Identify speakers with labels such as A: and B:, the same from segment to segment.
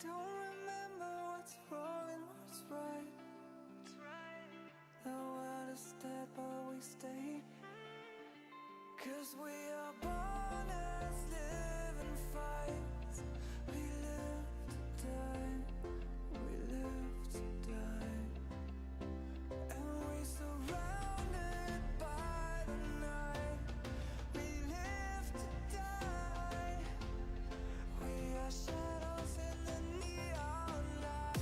A: don't remember what's wrong and what's right. The world is dead but we stay, 'cause we are born as living fights. We live to die, we live to die. And we surrounded by the night. We live to die. We are shadows in the neon light.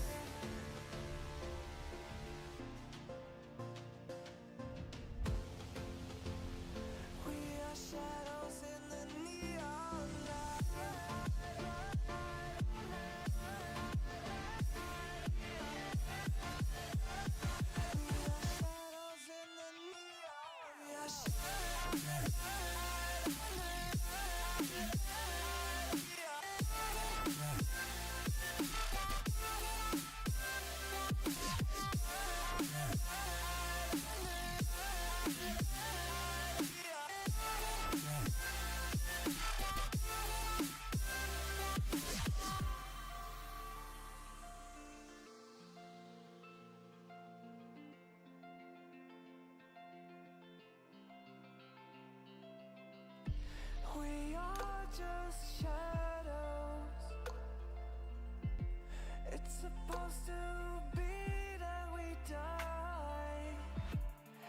A: We are shadows in the neon light. We are just shadows. It's supposed to be that we die.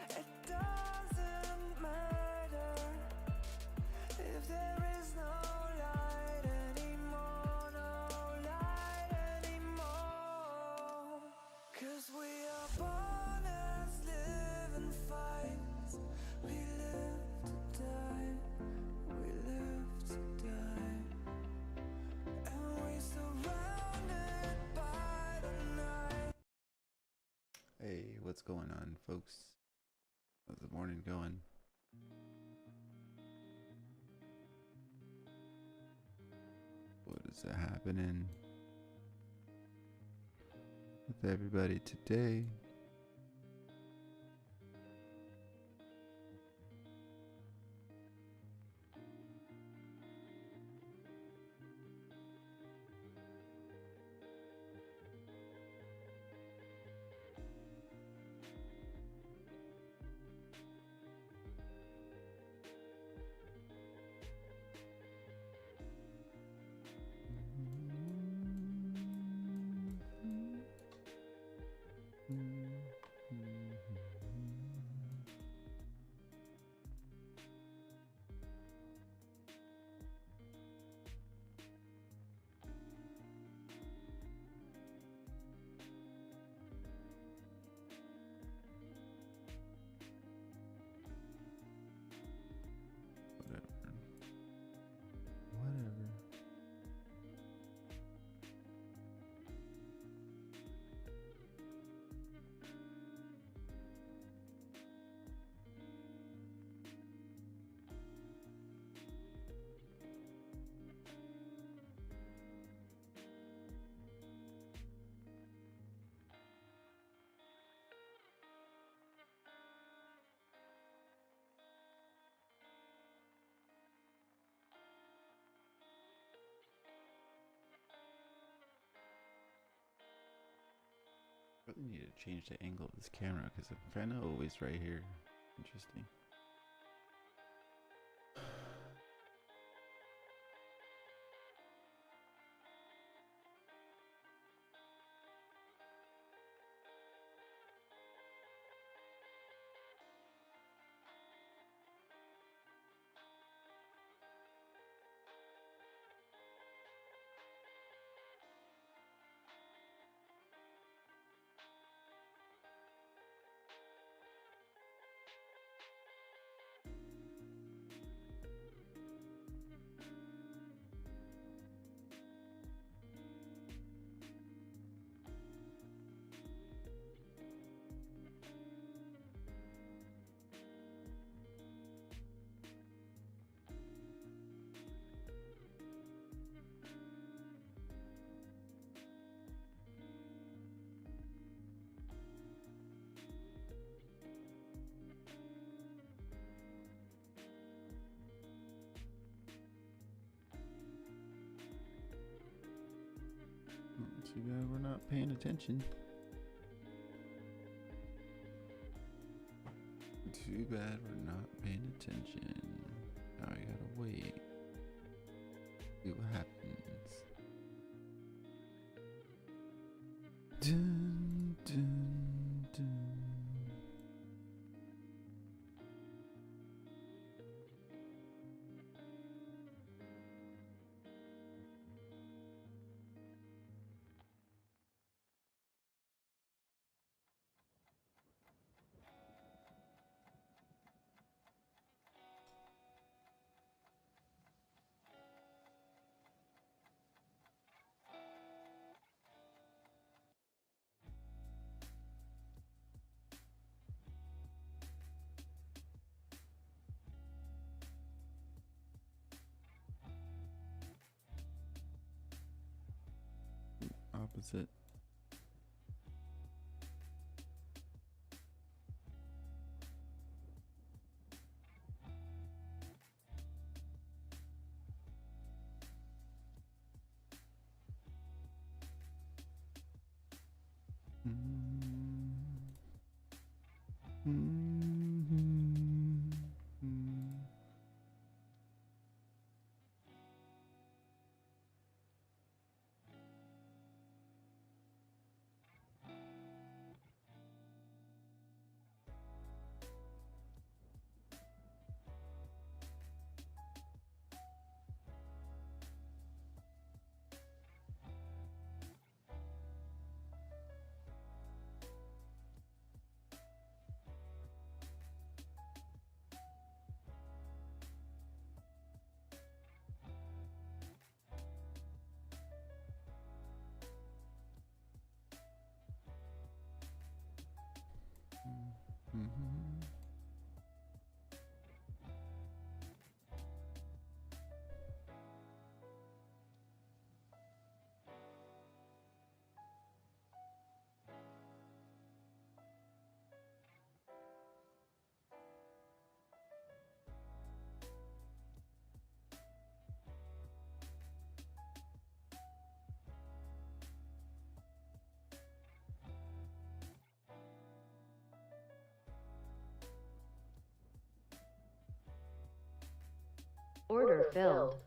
A: It doesn't matter if there is no light anymore, no light anymore. 'Cause we are born as living fights. We live to die, we live to die. And we surrounded by the night.
B: Hey, what's going on, folks? How's the morning going? What is happening with everybody today? Whatever. Really need to change the angle of this camera because I'm kind of always right here. Interesting. Too bad we're not paying attention. Too bad we're not paying attention. Now I gotta wait. See what happens. Dun, dun, dun. Opposite.
C: Order filled.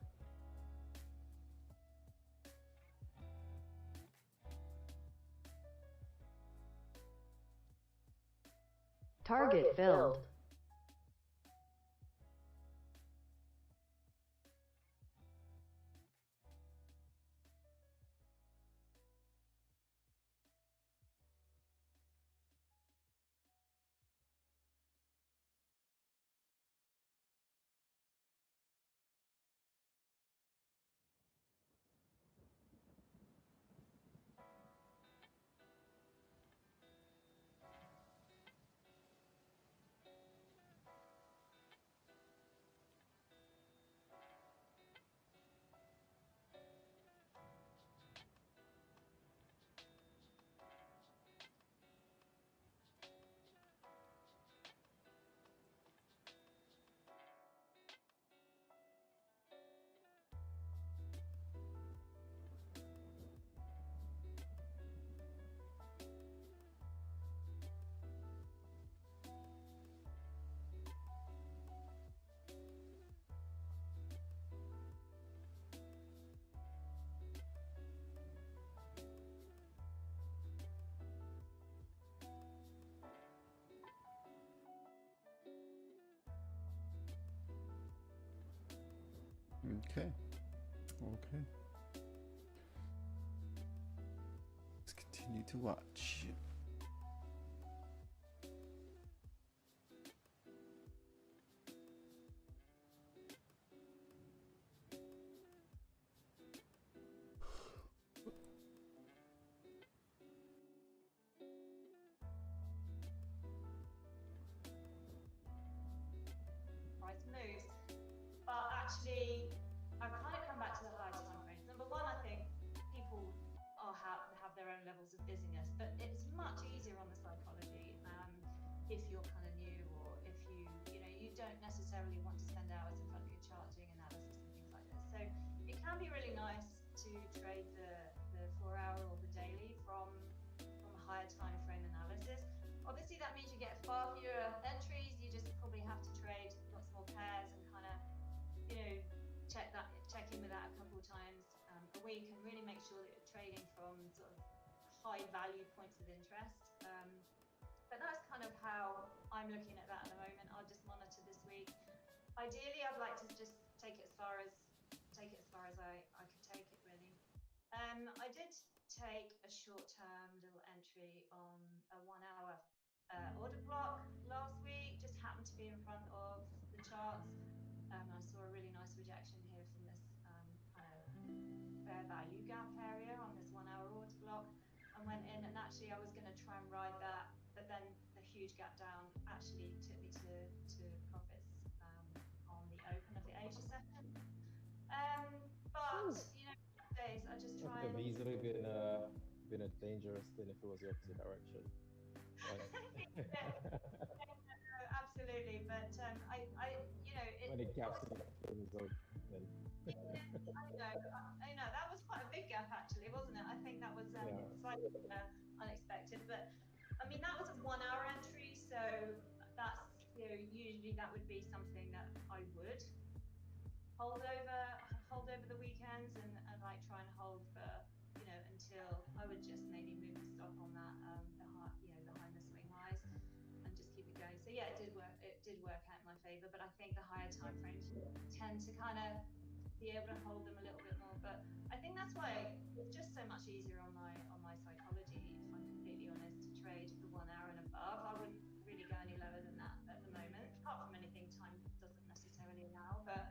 C: Target filled.
B: Okay. Okay. Let's continue to watch.
D: Price moves, but actually I've kind of come back to the higher time frames. Number one, I think people have their own levels of busyness, but it's much easier on the psychology if you're kind of new, or if you don't necessarily want to spend hours in front of your chart doing analysis and things like this. So it can be really nice to trade the 4 hour or the week and really make sure that you're trading from sort of high value points of interest. But that's kind of how I'm looking at that at the moment. I'll just monitor this week. Ideally, I'd like to just take it as far as I could take it, really. I did take a short-term little entry on a 1 hour order block last week. Just happened to be in front of the charts. I saw a really nice rejection here from this kind of fair value gap area on this 1 hour order block, and went in, and actually I was going to try and ride that, but then the huge gap down actually took me to profits on the open of the Asia session. But you know, days I just try
E: Could have
D: and
E: easily been a dangerous thing if it was the opposite direction.
D: Absolutely, but I you know,
E: when it gaps in the zone, then
D: I know that was quite a big gap actually, wasn't it? I think that was slightly unexpected, but I mean that was a 1 hour entry, so that's, you know, usually that would be something that I would hold over the weekends and like try and hold for, you know, until I would just maybe move the stock on that behind the swing highs and just keep it going. So yeah, it did work out in my favor, but I think the higher time frames tend to kind of be able to hold them a little bit more. But I think that's why it's just so much easier on my psychology, if I'm completely honest, to trade the 1 hour and above. I wouldn't really go any lower than that at the moment, apart from anything time doesn't necessarily allow. But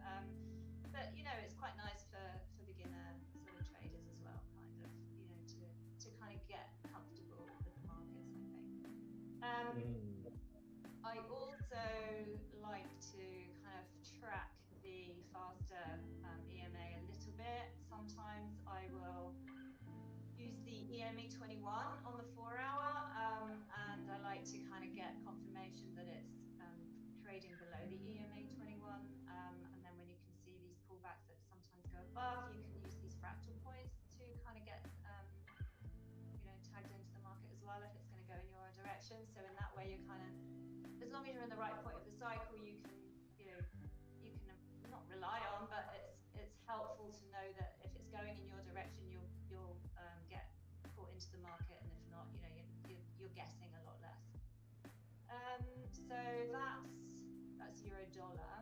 D: you know, it's quite nice for beginner sort of traders as well, kind of, you know, to kind of get comfortable with the markets, I think. I also like to kind of track the faster EMA a little bit. Sometimes I will use the EMA 21 on the 4 hour, and I like to kind of get confirmation that it's trading below the EMA 21, and then when you can see these pullbacks that sometimes go above, you can use these fractal points to kind of get you know, tagged into the market as well if it's going to go in your direction. So in that way, you're kind of, as long as you're in the right point of the cycle, you can, you know, you can not rely on, but it's helpful to know that if it's going in your direction, you'll get caught into the market, and if not, you know, you're guessing a lot less. So that's euro dollar.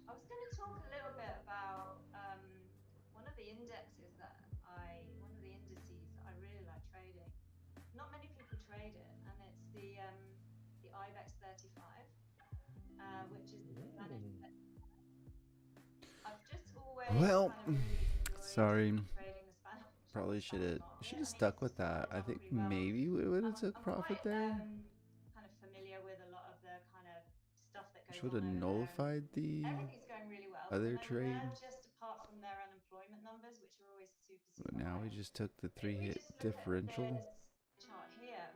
D: I was going to talk a little bit about one of the indices that I really like trading. Not many people trade it, and it's the IBEX 35, which is the managed. I've just always
B: Well,
D: kind of really enjoyed
B: sorry.
D: trading the Spanish.
B: Probably should have
D: market.
B: stuck with that. I think maybe we would have took profit there.
D: Kind of familiar with a lot of the kind of stuff that goes
B: Should have
D: on over
B: nullified
D: there.
B: the
D: Everything's going really well
B: other
D: over
B: trade.
D: there, just apart from their unemployment numbers, which are always super
B: But now we
D: high.
B: just took the
D: If we
B: 3-hit
D: just look at
B: differential.
D: this chart here,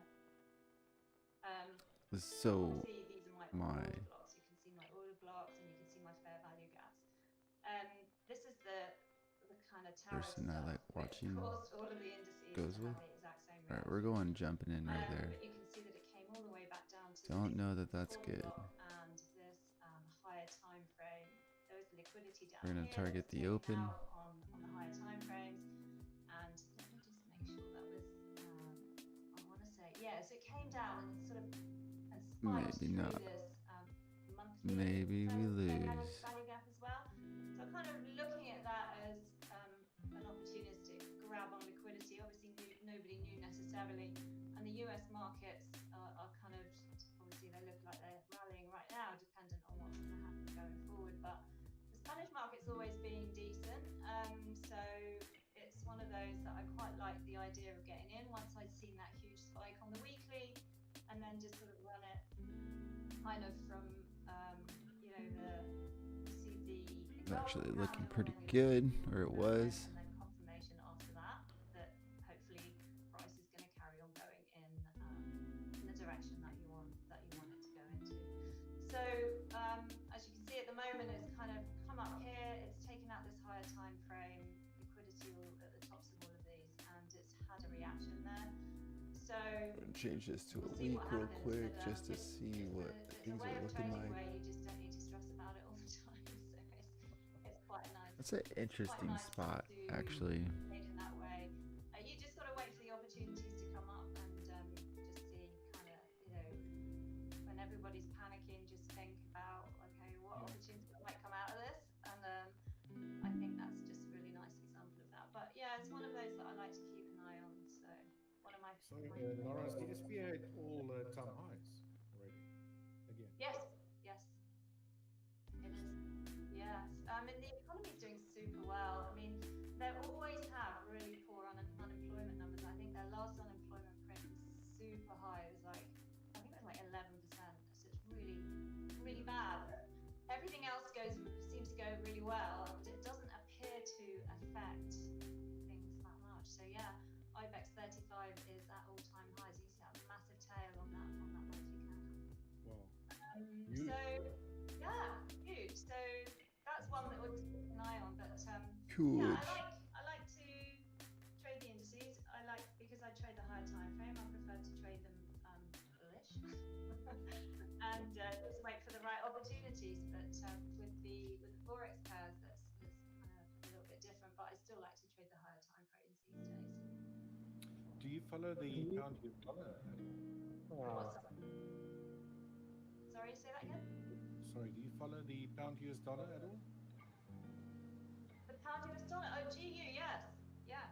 B: So
D: obviously these are my order blocks. You can see my order blocks and you can see my fair value gaps. This is the kind of tariff
B: person I like watching
D: caused all of the indices
B: goes
D: to
B: with.
D: have the exact same
B: All right, we're going jumping in right there.
D: But you can see that it came all the way back down to
B: Don't know that
D: this
B: that's good.
D: block and this higher time frame. There was liquidity down
B: We're gonna
D: here
B: target
D: that was
B: the
D: taken
B: open.
D: out on the higher time frames. And let me just make sure that was, I want to say, yeah, so it came down and sort of spiked
B: Maybe
D: through
B: not.
D: this monthly
B: Maybe we
D: fair
B: lose.
D: value gap as well. So I'm kind of looking at that as an opportunistic grab on liquidity. Obviously, nobody knew necessarily, and the US markets are kind of, obviously they look like they're rallying right now, dependent on what's going to happen going forward. But the Spanish market's always been decent, so it's one of those that I quite like the idea of getting in once I'd seen that huge spike on the weekly, and then just sort of run it kind of from you know,
B: It's actually looking pretty good, or it was.
D: and then confirmation after that hopefully price is going to carry on going in the direction that you want it to go into. So as you can see at the moment, it's kind of come up here, it's taken out this higher time frame, liquidity at the tops of all of these, and it's had a reaction there. So
B: I'm gonna change this to a
D: we'll see
B: week
D: what
B: real
D: happens,
B: quick
D: but,
B: just to see what things
D: way
B: are
D: of
B: looking
D: trading
B: like.
D: where you just don't need to stress about it all the time. So it's quite nice.
B: That's an interesting spot, actually.
D: Trade in that
F: So, Laura's DSP had all time highs already. Again.
D: Yes, yes, it is. Yes, I mean the economy is doing super well. I mean, they always have really poor unemployment numbers. I think their last unemployment print was super high. It was like, I think it was like 11%. So it's really, really bad. Everything else seems to go really well, and it doesn't appear to affect things that much. So yeah, IBEX 35 is at all-time highs. You see that massive tail on that monthly candle.
F: Wow.
D: So yeah, huge. So that's one that we'll keep an eye on. But
B: Huge.
D: yeah, I like to trade the indices. I like, because I trade the higher time frame, I prefer to trade them bullish and just wait for the right opportunities. But with the forex pairs, that's kind of a little bit different. But I still like to trade the higher time frames these days.
F: Do you follow the pound US dollar?
D: What's that? Sorry, say that again.
F: Sorry, do you follow the pound US dollar at all?
D: The pound US dollar. Oh, GU, yes, yeah.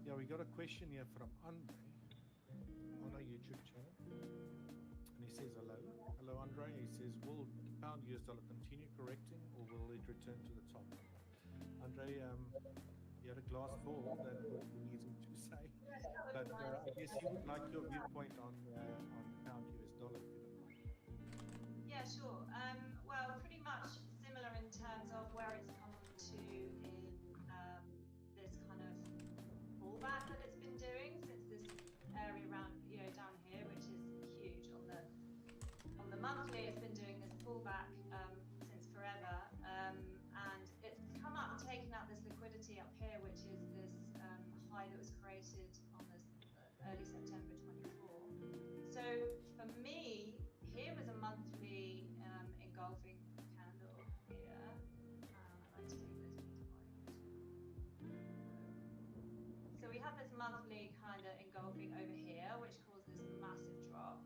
F: Yeah, we got a question here from Andre on our YouTube channel. And he says, hello. Hello, Andre. He says, will the pound US dollar continue correcting or will it return to the top? Andre, you had a glass ball, that would be easy to say. But I guess you would like your viewpoint on pound US dollar, if you don't mind.
D: Yeah, sure. Well, pretty much similar in terms of where it's come to in this kind of pullback that it's been doing since this area around, down here, which is huge on the monthly. It's been doing this pullback since forever, and it's come up and taken out this liquidity up here, which is this high that was created on this early September 24. So for me, here was a monthly engulfing candle here. I'd like to take this midpoint. So we have this monthly kind of engulfing over here, which caused this massive drop.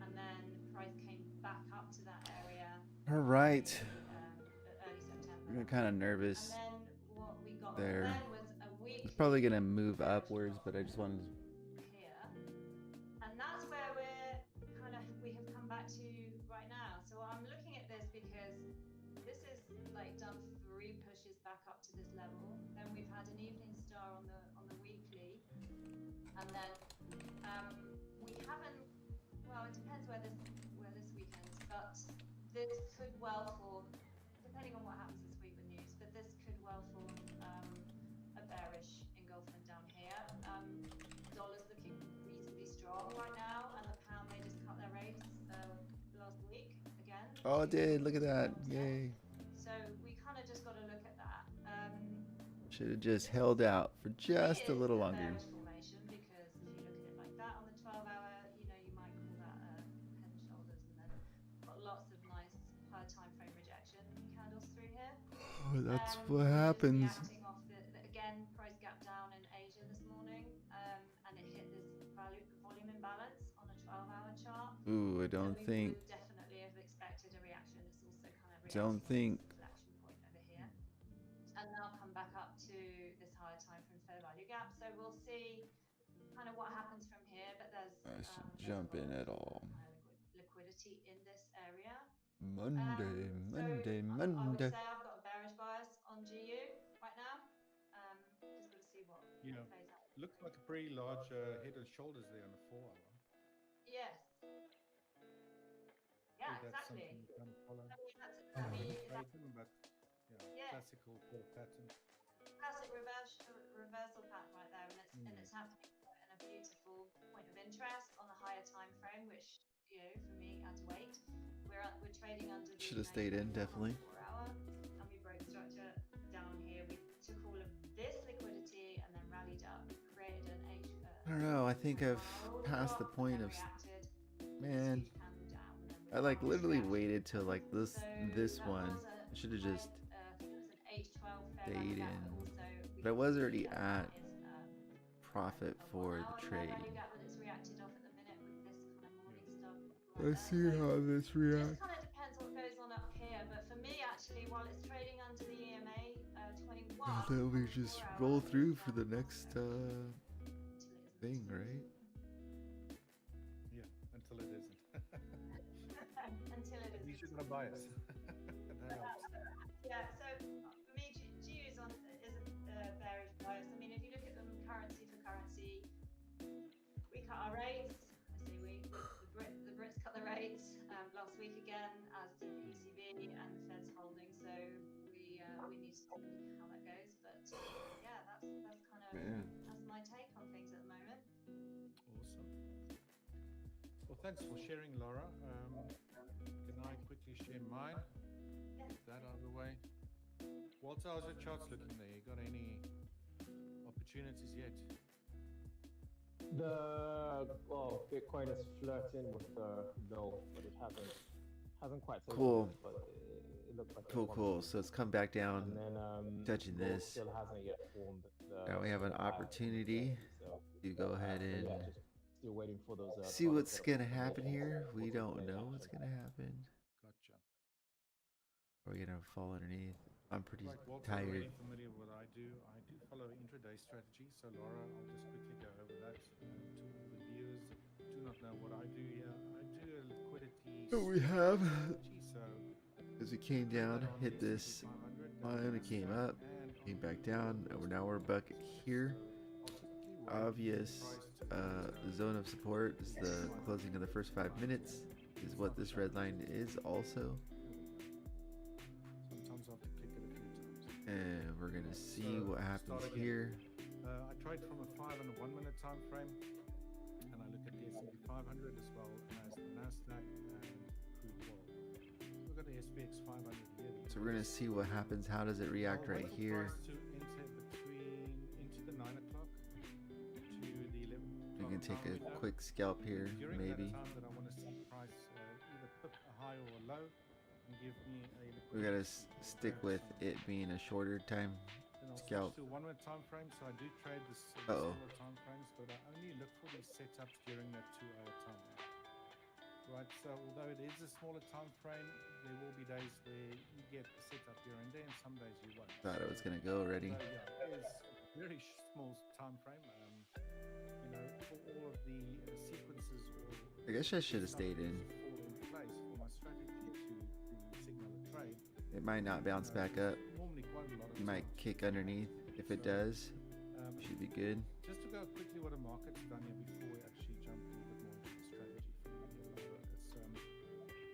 D: And then price came back up to that area.
B: All right.
D: Early September.
B: I'm kind of nervous.
D: And then what we got
B: there.
D: then was a weekly.
B: It's probably gonna move upwards, but I just wanted to.
D: Here, and that's where we have come back to right now. So I'm looking at this because this is like done 3 pushes back up to this level. Then we've had an evening star on the weekly, and then we haven't. Well, it depends where this weekend, but this could well form, depending on what happens this week with news. But this could well form a bearish engulfment down here. Dollar's looking reasonably strong right now, and the pound, they just cut their rates last week again.
B: Oh, it did. Look at that. Yay.
D: So we kind of just got to look at that.
B: Should have just held out for just a little longer.
D: Formation, because if you look at it like that on the 12-hour, you might call that head and shoulders, and then got lots of nice high time frame rejection candles through here.
B: Oh, that's what happens.
D: Reacting off again, price gap down in Asia this morning, and it hit this volume imbalance on a 12-hour chart.
B: Ooh, I don't think.
D: Would definitely have expected a reaction. It's also kind of
B: don't think.
D: Inflection point over here, and now come back up to this higher time frame fair value gap. So we'll see kind of what happens from here. But there's
B: I should jump in at all.
D: Liquidity in this area.
B: Monday.
D: I would say I've got a bearish bias on GU right now. Just got to see what plays out.
F: Looks like a pretty large head and shoulders there on the 4-hour.
D: Yes. Yeah, exactly.
F: Kind of follow. But classical pattern.
D: Classic reversal pattern right there, and it's happening in a beautiful point of interest on a higher time frame, which for me adds weight. We're trading under the
B: should have stayed in, definitely.
D: 4-hour, and we broke structure down here. We took all of this liquidity and then rallied up, created an H.
B: I don't know. I think I've passed the point of. Man, I like literally waited till like this one. I should have just stayed in, but I was already at profit for the trade. Let's see how this reacts.
D: It kind of depends what goes on up here, but for me actually, while it's trading under the EMA 21,
B: then we just roll through for the next.
D: Until it is
B: thing, right?
F: Yeah, until it isn't.
D: Until it
F: At
D: is.
F: least you're gonna buy us. That helps.
D: Yeah, so for me, GU is a bearish bias. I mean, if you look at them currency for currency, we cut our rates. I say we, the Brits cut the rates last week again, as did the ECB and the Fed's holding. So we need to see how that goes. But yeah, that's kind of
B: Man.
D: that's my take on things at the moment.
F: Awesome. Well, thanks for sharing, Laura. Can I quickly share mine?
D: Yeah.
F: Get that out of the way. Walter, how's your charts looking there? You got any opportunities yet?
E: Bitcoin is flirting with the low, but it hasn't quite taken
B: Cool.
E: it, but it looks like
B: Cool. So it's come back down.
E: And then
B: touching
E: gold
B: this.
E: still hasn't yet formed.
B: Now we have an opportunity
E: So,
B: to go ahead and
E: yeah, just still waiting for those.
B: see what's gonna happen here. We don't know what's gonna happen.
F: Gotcha.
B: Are we gonna fall underneath? I'm pretty
F: Right, Walter,
B: tired.
F: already familiar with what I do. I do follow intraday strategy. So Laura, I'll just quickly go over that to all the viewers that do not know what I do here. I do a liquidity
B: We have,
F: strategy. So
B: as we came down,
F: on
B: hit
F: the
B: this
F: S&P 500,
B: line, it came up,
F: and
B: came
F: on
B: back
F: the
B: down, and now we're bucket here.
F: I'll typically wait for the
B: Obvious
F: price to
B: zone of support is the closing of the first 5 minutes, is what this red line is also.
F: Sometimes I have to click it a few times.
B: And we're gonna see
F: So,
B: what
F: start
B: happens
F: again.
B: here.
F: I trade from a 5 and a 1 minute time frame, and I look at the S&P 500 as well as the NASDAQ and crude oil. We've got the SPX 500 here.
B: So we're gonna see what happens. How does it react
F: I'll
B: right
F: wait for
B: here?
F: price to enter into the 9 o'clock to the 11
B: We can take a
F: window.
B: quick scalp here,
F: During
B: maybe.
F: that time that I want to see price either put a high or a low and give me a
B: We gotta
F: liquidity
B: stick with
F: comparison.
B: it being a shorter time.
F: Then I'll
B: scalp.
F: switch to 1 minute time frame, so I do trade this
B: Uh-oh.
F: smaller time frames, but I only look for these setups during that 2-hour time frame. Right, so although it is a smaller time frame, there will be days where you get the setup here and there, and some days you won't.
B: Thought it was gonna go already.
F: So yeah, it is a very small time frame. For all of the sequences or
B: I guess I should have stayed in.
F: fall in place for my strategy to signal a trade.
B: It might not bounce back up.
F: Normally quite a lot of
B: You might
F: times.
B: kick underneath. If it does, should be good.
F: Just to go quickly what the market's done here before we actually jump a little bit more into the strategy for it's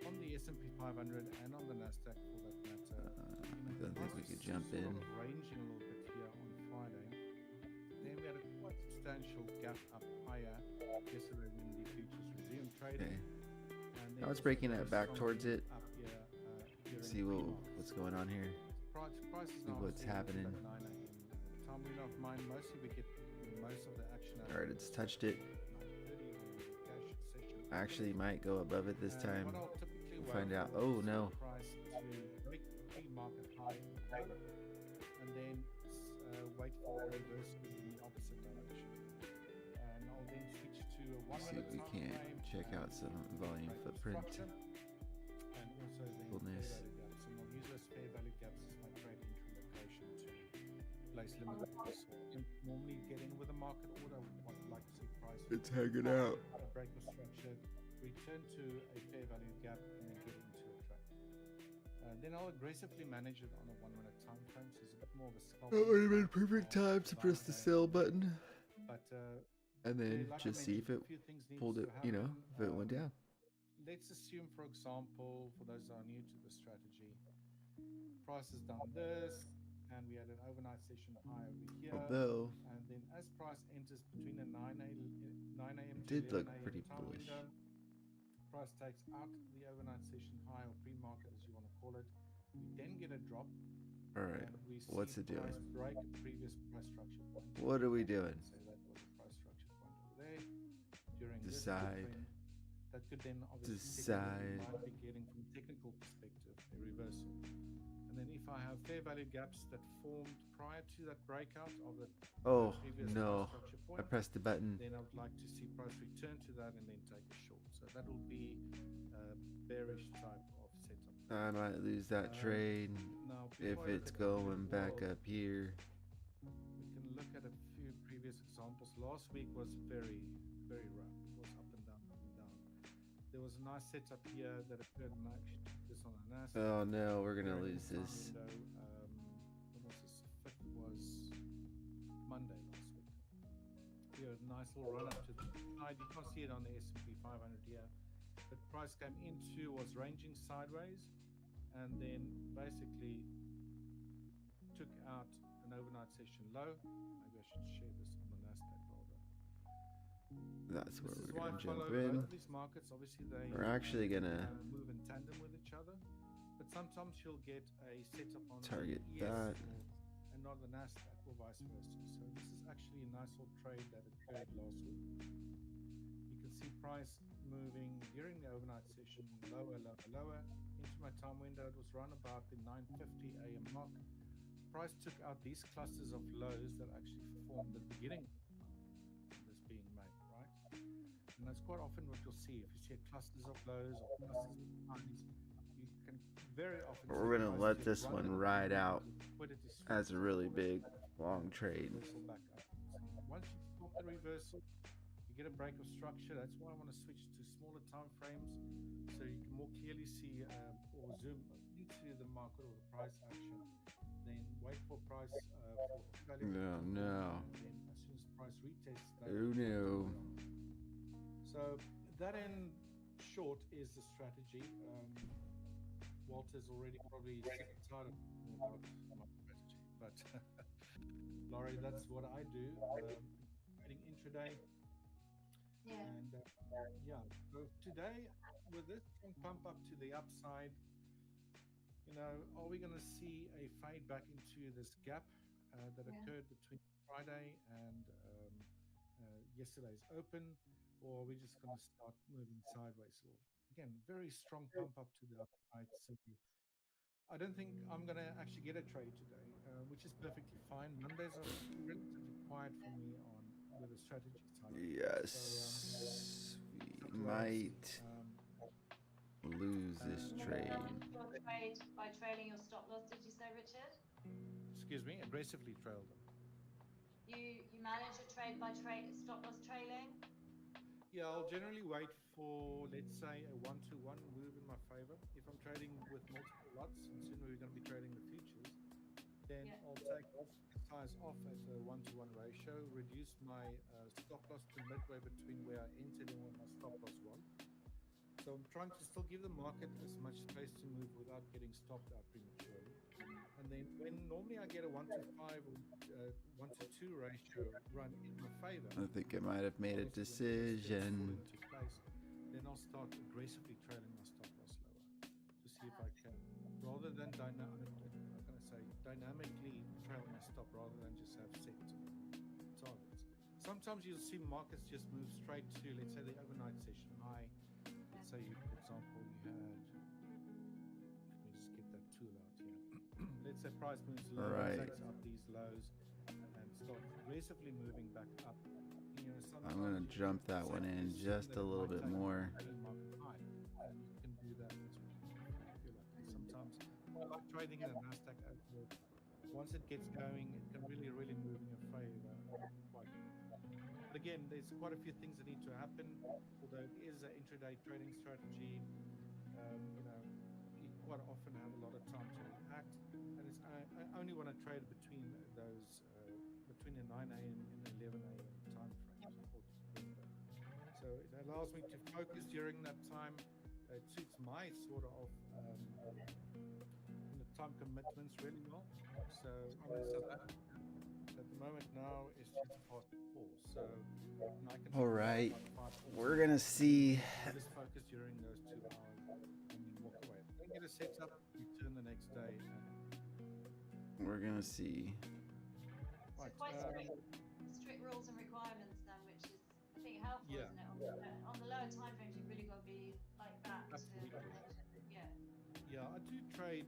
F: on the S&P 500 and on the NASDAQ for that matter.
B: I don't think we could jump in.
F: Sort of ranging a little bit here on Friday. Then we had a quite substantial gap up higher yesterday when the futures resumed trading.
B: Okay.
F: And then
B: Now it's
F: also
B: breaking
F: very
B: it back
F: strong
B: towards it.
F: up here, during
B: See
F: pre-market.
B: what's going on here.
F: Price is
B: see
F: now
B: what's
F: sitting at
B: happening.
F: about 9 a.m. Time we don't mind. Mostly we get most of the action out
B: Alright, it's touched it.
F: 9:30 when the cash session
B: I actually might go above it this time.
F: what I'll typically
B: We'll
F: wait
B: find out.
F: for
B: Oh
F: is
B: no.
F: the price to break the pre-market high and then wait for a reversal in the opposite direction. And I'll then switch to a 1
B: See if
F: minute
B: we
F: time
B: can't
F: frame
B: check
F: and
B: out some volume
F: break the
B: footprint.
F: structure, and also then
B: Coolness.
F: fair value gaps. And I'll use those fair value gaps as my trade entry location to place limit orders. And normally get in with a market order. I'd like to see price
B: It's hanging out.
F: break the structure, return to a fair value gap, and then get into a trade. Then I'll aggressively manage it on a 1 minute time frame, so it's a bit more of a scalping.
B: That would have been perfect
F: of
B: time to press the
F: buying.
B: sell button.
F: But
B: And then
F: like I
B: just see if it
F: mentioned, a few things needs
B: pulled
F: to
B: it, you know,
F: happen.
B: if it went down.
F: Let's assume, for example, for those that are new to the strategy, price has done this, and we had an overnight session high over here.
B: Although,
F: And then as price enters between the 9 a.m. to
B: did look
F: 11 a.m.
B: pretty
F: time
B: bullish.
F: window, price takes out the overnight session high or pre-market as you want to call it. We then get a drop.
B: alright,
F: and we
B: what's
F: see
B: it doing?
F: price break a previous price structure point.
B: What are we doing?
F: So that was a price structure point over there. During
B: Decide.
F: this dip trend, that could then obviously signal that we
B: Decide.
F: might be getting from a technical perspective a reversal. And then if I have fair value gaps that formed prior to that breakout of the
B: Oh
F: previous
B: no,
F: price structure
B: I
F: point,
B: pressed the button.
F: then I would like to see price return to that and then take a short. So that will be a bearish type of setup.
B: I might lose that trade
F: Now,
B: if
F: before I look
B: it's
F: at the crude
B: going back
F: oil,
B: up here.
F: we can look at a few previous previous examples, last week was very, very rough. It was up and down, up and down. There was a nice setup here that occurred, and I actually took this on a NASDAQ.
B: Oh no, we're gonna
F: during
B: lose
F: the time
B: this.
F: window. When was this? 5th was Monday last week. We had a nice little run up to the side. You can't see it on the S&P 500 here. But price came into, was ranging sideways, and then basically took out an overnight session low. Maybe I should share this on the NASDAQ rather.
B: That's where
F: This is
B: we're
F: why I
B: gonna jump
F: follow
B: in.
F: both of these markets. Obviously, they
B: We're actually gonna
F: move in tandem with each other, but sometimes you'll get a setup on
B: target
F: the ES
B: that.
F: and not the NASDAQ, or vice versa. So this is actually a nice little trade that occurred last week. You can see price moving during the overnight session lower, lower, lower. Into my time window, it was run about the 9:50 a.m. mark. Price took out these clusters of lows that actually formed at the beginning of this being made, right? And that's quite often what you'll see. If you see clusters of lows or clusters of highs, you can very often
B: We're gonna
F: see
B: let
F: prices
B: this
F: run
B: one
F: at the
B: ride
F: beginning
B: out
F: of the liquidity swing
B: as a really big long trade.
F: reversal back up. So once you stop the reversal, you get a break of structure. That's why I want to switch to smaller time frames so you can more clearly see or zoom into the market or the price action. Then wait for price for value.
B: No, no.
F: And then as soon as price retests that,
B: Oh no.
F: so that in short is the strategy. Walter's already probably sick and tired of talking about my strategy, but Laurie, that's what I do. Trading intraday.
D: Yeah.
F: And yeah, so today with this strong pump up to the upside, you know, are we going to see a fade back into this gap that occurred between Friday and yesterday's open, or are we just going to start moving sideways? So again, very strong pump up to the upside. So I don't think I'm going to actually get a trade today, which is perfectly fine. Mondays are relatively quiet for me on with the strategy side.
B: Yes.
F: So,
B: We might lose this
D: You
B: trade.
D: managed your trade by trailing your stop loss, did you say, Richard?
F: excuse me, aggressively trailed them.
D: You manage your trade by stop loss trailing?
F: Yeah, I'll generally wait for, let's say, a 1-to-1 move in my favor. If I'm trading with multiple lots, and soon we're going to be trading the futures, then I'll take size off at a 1-to-1 ratio, reduce my stop loss to midway between where I entered and where my stop loss was. So I'm trying to still give the market as much space to move without getting stopped out prematurely. And then when normally I get a 1-to-5 or 1-to-2 ratio run in my favor,
B: I think I might have made a
F: obviously when
B: decision.
F: this gets full into place, then I'll start aggressively trailing my stop loss lower to see if I can, rather than dynamically trail my stop, rather than just have set targets. Sometimes you'll see markets just move straight to, let's say, the overnight session high. Let's say, for example, you had, let me just get that tool out here. Let's say price moves low,
B: Right.
F: takes out these lows, and starts aggressively moving back up. You know,
B: I'm gonna
F: sometimes you
B: jump
F: can
B: that one
F: safely
B: in
F: assume
B: just
F: that
B: a
F: it
B: little
F: might
B: bit
F: take
B: more.
F: a market high, and you can do that as well if you feel like it. Sometimes, I like trading in a NASDAQ overall. Once it gets going, it can really, really move in your favor quite quickly. But again, there's quite a few things that need to happen. Although it is an intraday trading strategy, you know, you quite often have a lot of time to react, and it's I only want to trade between those between the 9 a.m. and 11 a.m. time frames or window. So it allows me to focus during that time. It suits my sort of time commitments really well. So I'm in South Africa. At the moment now it's just past 4, so I can
B: All right,
F: about 5, 4
B: we're gonna see.
F: just focus during those 2 hours and then walk away. Then get a setup, return the next day.
B: We're gonna see.
D: So
F: Right,
D: quite strict rules and requirements then, which is, I think, helpful,
F: Yeah.
D: isn't it? On the lower time frames, you've really got to be like that.
F: Absolutely.
D: Yeah.
F: Yeah, I do trade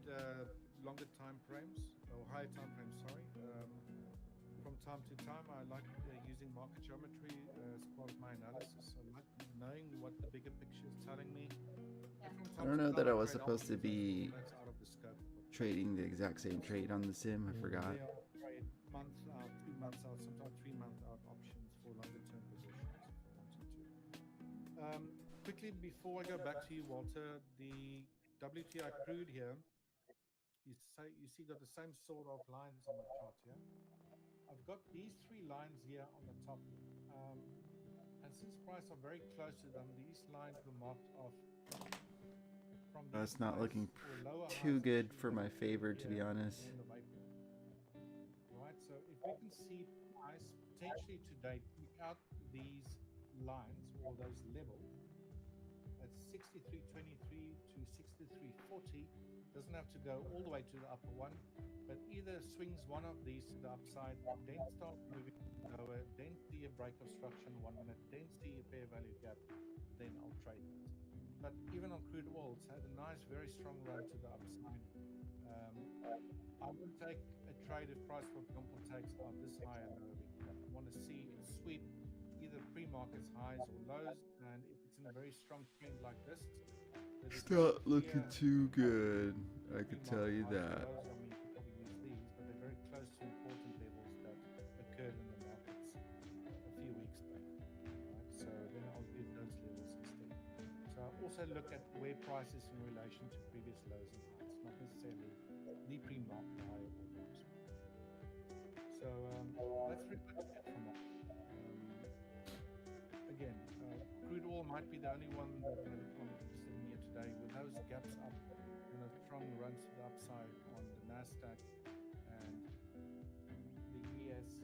F: longer time frames, or higher time frames, sorry. From time to time, I like using market geometry as part of my analysis. I like knowing what the bigger picture is telling me. And from
B: I
F: time
B: don't
F: to
B: know
F: time,
B: that I was
F: trade
B: supposed to
F: options as
B: be
F: well. That's out of the scope.
B: trading the exact same trade on the sim. I forgot.
F: They are trade month out, 2 months out, sometimes 3 month out options. quickly before I go back to you, Walter, the WTI crude here, you see got the same sort of lines on my chart here. I've got these three lines here on the top, and since price are very close to them, these lines were marked off from these
B: It's not
F: highs
B: looking
F: or lower
B: too
F: highs
B: good
F: actually
B: for my
F: that
B: favor, to be
F: here at
B: honest.
F: the end of April. Right, so if we can see price potentially today pick out these lines or those levels at 63.23 to 63.40, doesn't have to go all the way to the upper one, but either swings one of these to the upside, then start moving lower, then see a break of structure in 1 minute, then see a fair value gap, then I'll trade it. But even on crude oil, it's had a nice, very strong run to the upside. I would take a trade if price, for example, takes out this high and low. I want to see it sweep either pre-market's highs or lows, and if it's in a very strong trend like this,
B: It's not looking too good, I could tell you that.
F: Lows, I mean, you could probably use these, but they're very close to important levels that occurred in the markets a few weeks back. Right? So then I'll use those levels instead. So I also look at where price is in relation to previous lows and highs, not necessarily the pre-market high or lows. So that's pretty much it from us. Again, crude oil might be the only one that I'm interested in here today, with those gaps up and a strong run to the upside on the NASDAQ and the ES.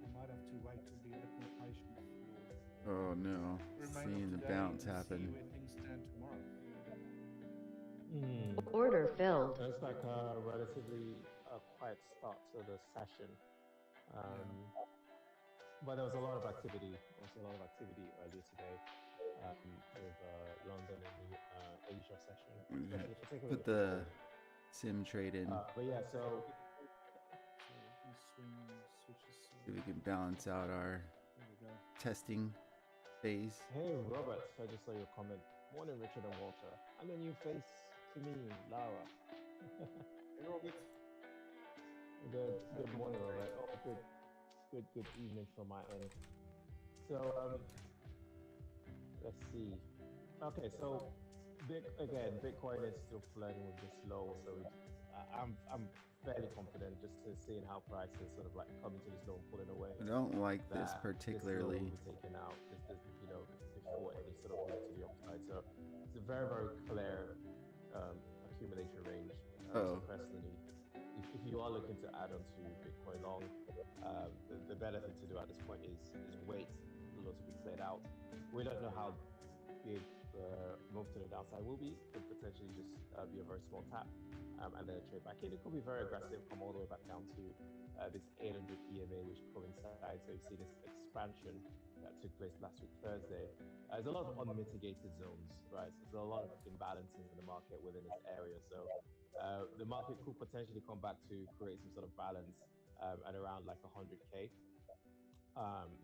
F: I might have to wait to be a bit more patient for
B: Oh no, seeing the bounce happen.
F: see where things stand tomorrow.
C: Order filled.
E: So it's like a relatively quiet start to the session. But there was a lot of activity. Earlier today with London and the Asia session.
B: Put the sim trade in.
E: But yeah, so
B: See if we can balance out our testing phase.
E: hey Robert, I just saw your comment. Morning, Richard and Walter. And a new face to me, Lara.
F: Hey, Robert.
E: Good morning, Robert. Oh, good evening from my end. So let's see. Okay, so Bitcoin is still flirting with this low, so I'm fairly confident just to seeing how price is sort of like coming to this low and pulling away.
B: I don't like this
E: that
B: particularly.
E: This low will be taken out, before any sort of move to the upside. So it's a very, very clear accumulation range. Personally, if you are looking to add on to Bitcoin long, the better thing to do at this point is wait for the low to be cleared out. We don't know how big the move to the downside will be. It could potentially just be a very small tap and then a trade back in. It could be very aggressive, come all the way back down to this 800 EMA, which coincides. So you see this expansion that took place last week, Thursday. There's a lot of unmitigated zones, right? So there's a lot of imbalances in the market within this area. So the market could potentially come back to create some sort of balance at around like 100K.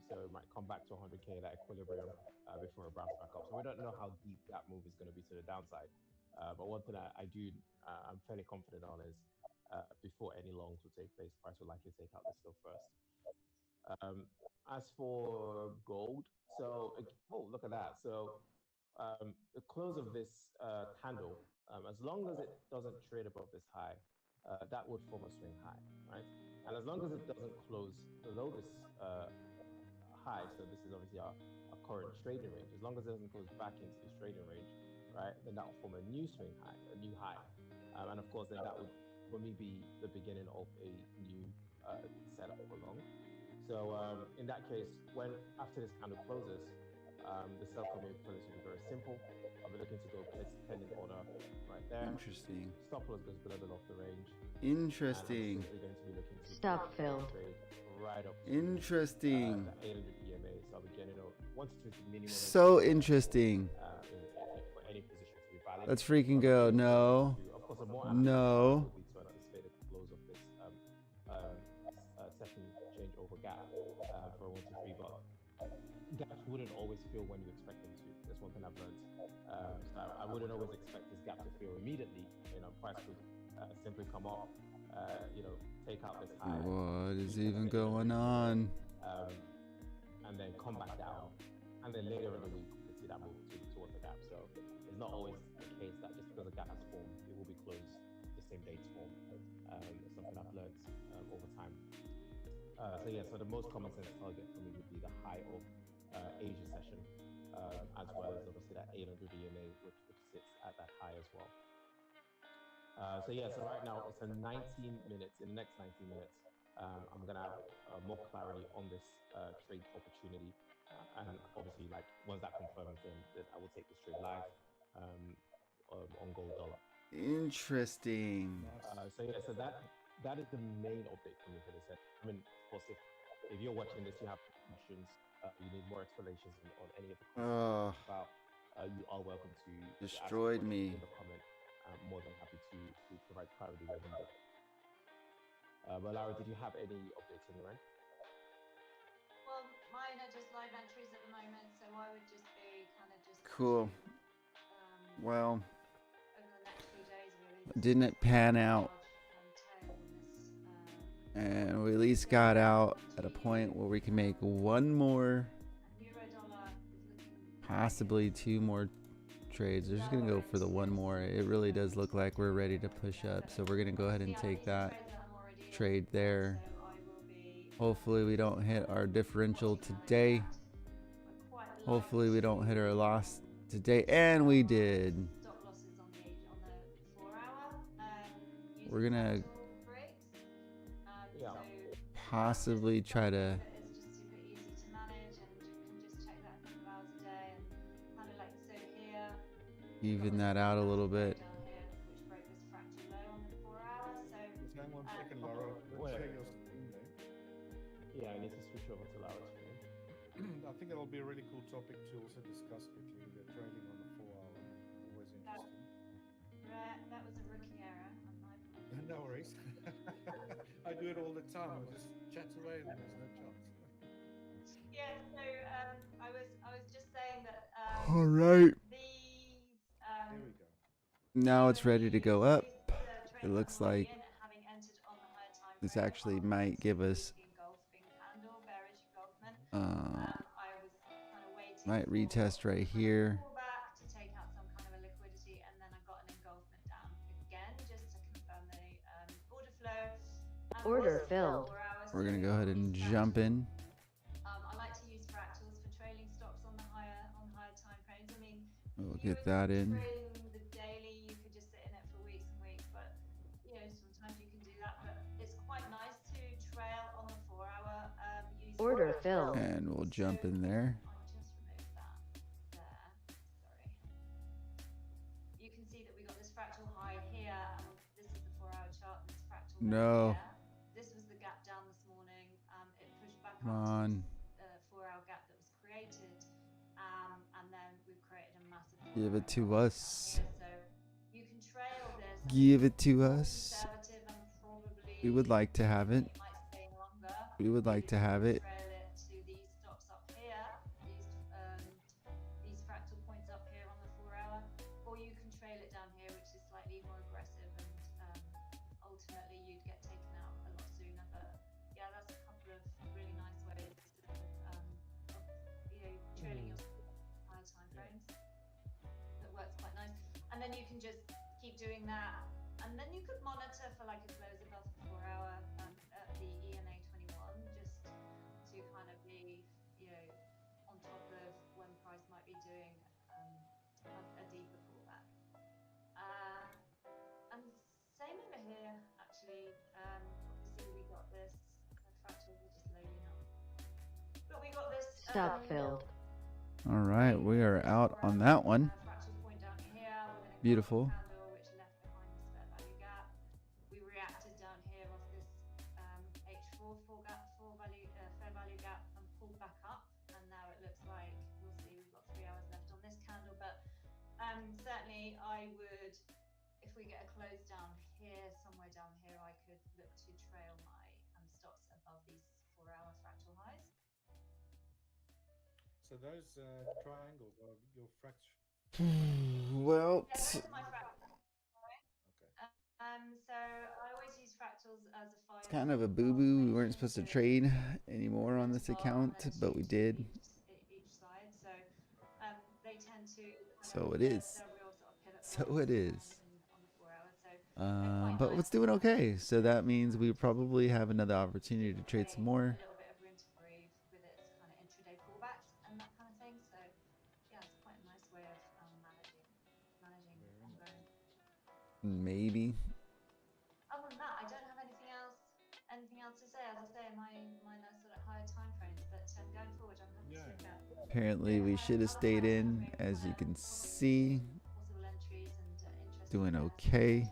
E: So it might come back to 100K, that equilibrium, before it bounces back up. So we don't know how deep that move is going to be to the downside. But one thing I'm fairly confident on is before any longs will take place, price will likely take out this low first. As for gold, so look at that. So the close of this candle, as long as it doesn't trade above this high, that would form a swing high, right? And as long as it doesn't close below this high, so this is obviously our current trading range, as long as it doesn't close back into this trading range, right, then that will form a new swing high, a new high. And of course, then that would, for me, be the beginning of a new setup for long. So in that case, after this candle closes, the sell for me for this will be very simple. I'll be looking to go place pending order right there.
B: Interesting.
E: Stop loss goes below the off the range.
B: Interesting.
E: And I'm going to be looking to
C: Stop filled.
E: trade right up to
B: Interesting.
E: the 800 EMA. So I'll be getting a 120 minimum.
B: So interesting.
E: For any position to be valid.
B: Let's freaking go. No.
E: Of course, a more
B: No.
E: will be to an anticipated close of this second change over gap for 1 to 3, but gaps wouldn't always fill when you expect them to. That's one thing I've learned. So I wouldn't always expect this gap to fill immediately. Price could simply come up, take out this high.
B: What is even going on?
E: And then come back down, and then later in the week we could see that move towards the gap. So it's not always the case that just because a gap has formed, it will be closed the same day it's formed. It's something I've learned over time. So yeah, so the most common sense target for me would be the high of Asia session, as well as obviously that 800 EMA, which sits at that high as well. So yeah, so right now it's a 19 minutes. In the next 19 minutes, I'm gonna have more clarity on this trade opportunity, and obviously, like once that confirms, then I will take this trade live on gold dollar.
B: Interesting.
E: So yeah, so that is the main update for me for this. I mean, of course, if you're watching this, you have questions, you need more explanations on any of the concepts about, you are welcome to
B: destroyed
E: ask
B: me
E: in the comment. I'm more than happy to provide clarity where needed. But Lara, did you have any updates on your end?
D: Well, mine are just live entries at the moment, so I would just be kind of just
B: cool. Well,
D: over the next few days, really.
B: didn't pan out, and we at least got out at a point where we can make one more, possibly two more trades. We're just gonna go for the one more. It really does look like we're ready to push up, so we're gonna go ahead and take that trade there. Hopefully we don't hit our differential today. Hopefully we don't hit our loss today, and we did. We're gonna possibly try to even that out a little bit.
F: Just hang 1 second, Laura. Let's share your screen there.
E: Yeah, I need to switch over to Lara's screen.
F: I think it'll be a really cool topic to also discuss quickly. The trading on the 4-hour, always interesting.
D: That was a rookie error on my part.
F: No worries. I do it all the time. I just chat away and there's no chance.
D: Yeah, so I was just saying that.
B: All right.
D: These.
F: There we go.
B: Now it's ready to go up. It looks like this actually might give us might retest right here.
D: To take out some kind of a liquidity, and then I got an engulfment down again just to confirm the order flow.
C: Order filled.
B: We're gonna go ahead and jump in.
D: I like to use fractals for trailing stocks on the higher time frames. I mean,
B: We'll get that in.
D: trading the daily, you could just sit in it for weeks and weeks, but you know, sometimes you can do that. But it's quite nice to trail on the 4-hour.
C: Order filled.
B: And we'll jump in there.
D: I'll just remove that there. Sorry. You can see that we got this fractal high here, and this is the 4-hour chart. And this fractal
B: No.
D: here. This was the gap down this morning. It pushed back
B: Come
D: up
B: on.
D: to the 4-hour gap that was created, and then we've created a massive.
B: Give it to us.
D: So you can trail this.
B: Give it to us.
D: Conservative and probably.
B: We would like to have it.
D: Might stay longer.
B: We would like to have it.
D: Trail it to these stops up here, these fractal points up here on the 4-hour, or you can trail it down here, which is slightly more aggressive, and ultimately you'd get taken out a lot sooner. But yeah, that's a couple of really nice ways of trailing your higher time frames. That works quite nice, and then you can just keep doing that, and then you could monitor for like a close above the 4-hour at the EMA 21, just to kind of be on top of when price might be doing a deeper pullback. And same over here actually. Obviously we got this fractals are just loading up, but we got this
C: Stop filled.
B: All right, we are out on that one.
D: fractal point down here with an
B: Beautiful.
D: candle which left behind this fair value gap. We reacted down here off this H4 fair value gap and pulled back up, and now it looks like we'll see we've got 3 hours left on this candle. But certainly I would, if we get a close down here, somewhere down here, I could look to trail my stops above these 4-hour fractal highs.
F: So those triangles are your fractal.
B: Well,
D: Yeah, those are my fractals.
F: Okay.
D: So I always use fractals as a
B: it's kind of a boo-boo. We weren't supposed to trade anymore on this account, but we did.
D: Each side. So they tend to.
B: So it is.
D: They're real sort of pivot
B: So
D: points,
B: it is.
D: even on the 4 hour. So they're quite
B: But
D: nice.
B: it's doing okay. So that means we probably have another opportunity to trade some more.
D: A little bit of room to breathe with its kind of intraday pullbacks and that kind of thing. So yeah, it's quite a nice way of managing ongoing.
B: Maybe.
D: Other than that, I don't have anything else to say. As I say, mine are sort of higher time frames, but going forward, I'm happy to look at.
B: Apparently we should have stayed in, as you can see.
D: Possible entries and interesting
B: Doing
D: pairs
B: okay.
D: to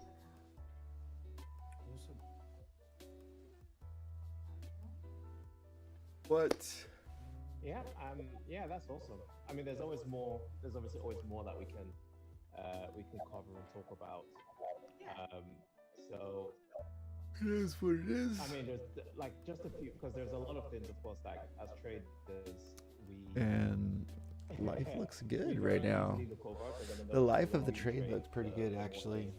D: look at.
F: Awesome.
B: What?
E: Yeah, that's awesome. I mean, there's obviously always more that we can cover and talk about. So
B: It is what it is.
E: I mean, there's like just a few, because there's a lot of things, of course, like as traders,
B: And life looks good right now. The life of the trade looks pretty good, actually.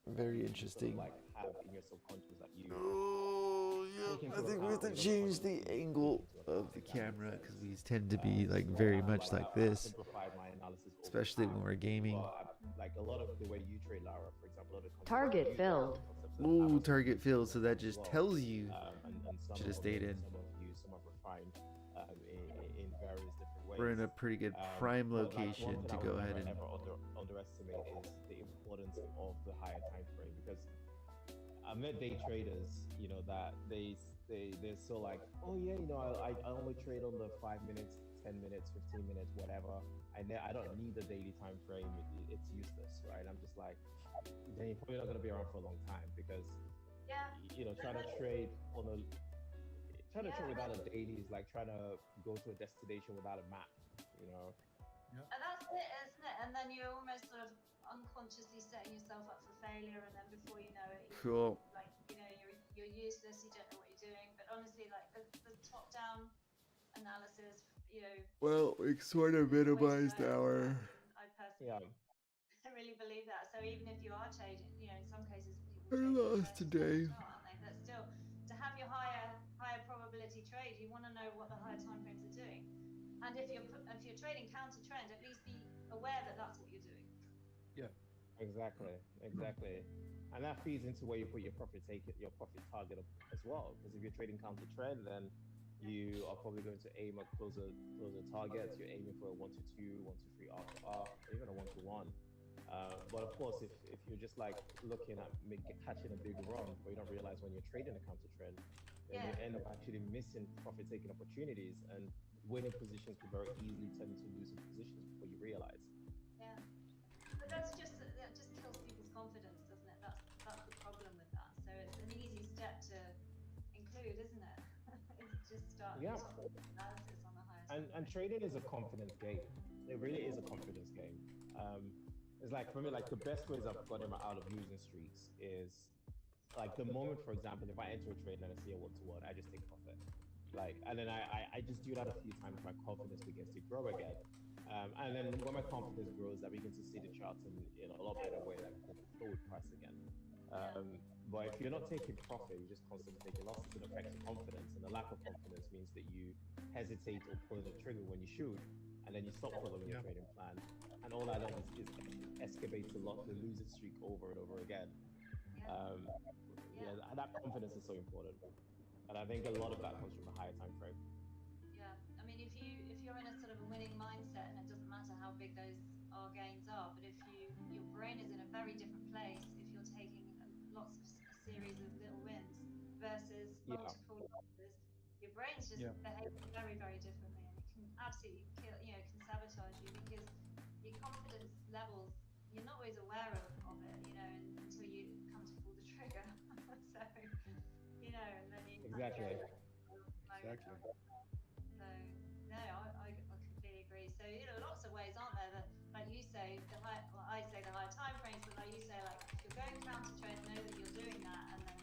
B: Very interesting.
E: Like have in your subconscious that you.
B: Oh, yeah. I think we have to change the angle of the camera because we tend to be like very much like this, especially when we're gaming.
E: Like a lot of the way you trade, Lara, for example.
C: Target filled.
B: Ooh, target filled. So that just tells you should have stayed in.
E: Some have refined in various different ways.
B: We're in a pretty good prime location to go ahead and.
E: Never underestimate is the importance of the higher time frame, because I've met day traders, that they're so like, oh yeah, I only trade on the 5 minutes, 10 minutes, 15 minutes, whatever. I don't need the daily time frame. It's useless, right? I'm just like, then you're probably not going to be around for a long time, because trying to trade without a daily is like trying to go to a destination without a map,
D: And that's it, isn't it? And then you're almost sort of unconsciously setting yourself up for failure, and then before you know it,
B: Cool.
D: you're useless. You don't know what you're doing. But honestly, like the top-down analysis,
B: Well, we sort of minimized our.
D: I personally really believe that. So even if you are trading, in some cases
B: I
D: people
B: lost today.
D: aren't they? But still, to have your higher probability trade, you want to know what the higher time frames are doing. And if you're trading counter trend, at least be aware that that's what you're doing.
F: Yeah.
E: Exactly. And that feeds into where you put your profit target up as well. Because if you're trading counter trend, then you are probably going to aim at closer targets. You're aiming for a 1-2, 1-3 after R, even a 1-1. But of course, if you're just like looking at catching a big run, but you don't realize when you're trading a counter trend, then you end up actually missing profit-taking opportunities, and winning positions could very easily turn into losing positions before you realize.
D: Yeah, but that just kills people's confidence, doesn't it? That's the problem with that. So it's an easy step to include, isn't it? It's just start analysis on the highest.
E: And trading is a confidence game. It really is a confidence game. It's like, for me, like the best ways I've gotten out of losing streaks is like the moment, for example, if I enter a trade and I see a 1-to-1, I just take profit. And then I just do that a few times, my confidence begins to grow again. And then when my confidence grows, I begin to see the charts in a lot better way, like the forward price again. But if you're not taking profit, you're just constantly taking losses, it affects your confidence. And the lack of confidence means that you hesitate or pull the trigger when you should, and then you stop following your trading plan. And all that does is excavate the losing streak over and over again. That confidence is so important. And I think a lot of that comes from a higher time frame.
D: Yeah, I mean, if you're in a sort of a winning mindset, and it doesn't matter how big those gains are, but if your brain is in a very different place, if you're taking lots of a series of little wins versus multiple losses, your brain's just behaving very, very differently, and it can absolutely kill, can sabotage you, because your confidence levels, you're not always aware of it, until you come to pull the trigger. So, and then you
E: Exactly.
F: Exactly.
D: So no, I completely agree. So lots of ways, aren't there, that, like you say, I say the higher time frames, but like you say, like if you're going counter trend, know that you're doing that, and then